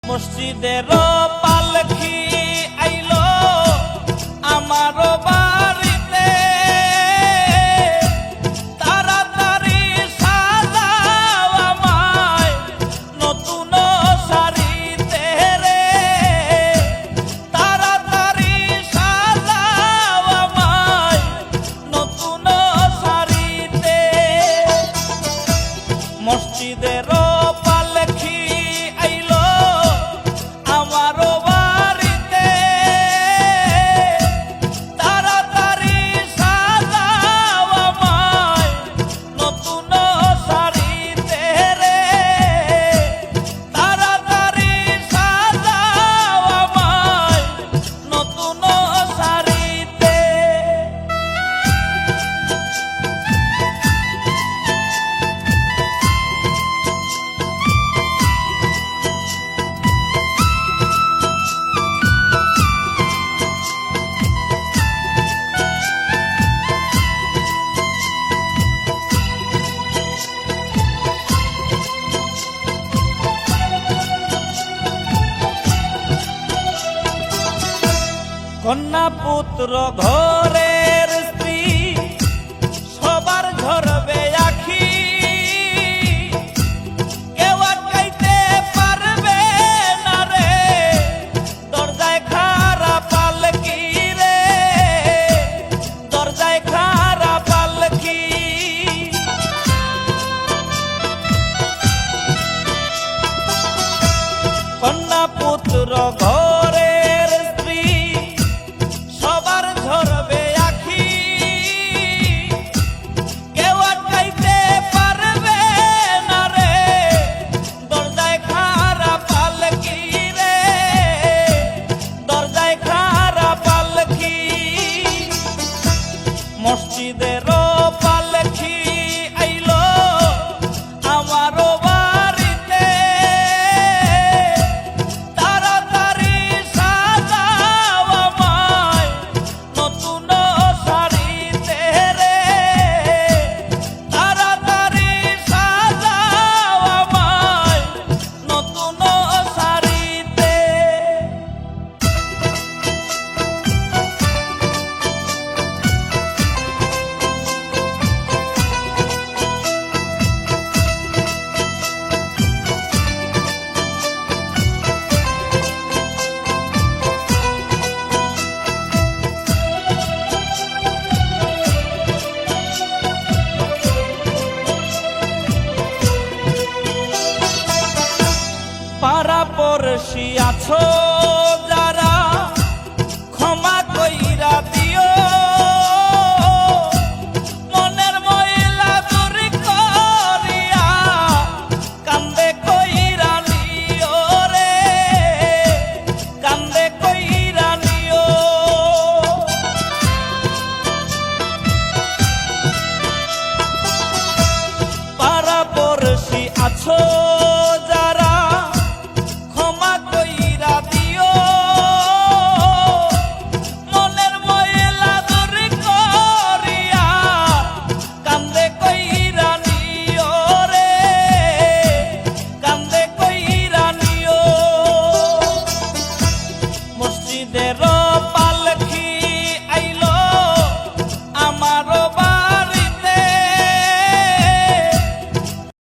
মসজিদের পালকি আইলো আমার বাড়িতে, তাড়াতাড়ি সাজাও আমায় নতুন শাড়িতে রে, তাড়াতাড়ি সাজাও আমায় নতুন শাড়িতে। মসজিদের পালকি আইলো আমার বাড়িতে, তাড়াতাড়ি সাজাও আমায় নতুন শাড়িতে রে, তাড়াতাড়ি সাজাও আমায় নতুন শাড়িতে। কন্যা পুত্র ঘরের স্ত্রী সবার ঝরবে আখি, কেউ আটকাইতে পারবে না রে, দরজায় খাড়া পালকি রে, দরজায় খাড়া পালকি। কন্যা পুত্র ঘরের স্ত্রী সবার ঝরবে আখি, কেউ আটকাইতে পারবে না রে, দরজায় খাড়া পালকি রে, দরজায় খাড়া পালকি। মসজিদের পালকি আইলো আমার বাড়িতে, তাড়াতাড়ি সাজাও আমায় নতুন শাড়িতে রে, তাড়াতাড়ি সাজাও আমায় নতুন শাড়িতে। পাড়া পড়শি আছো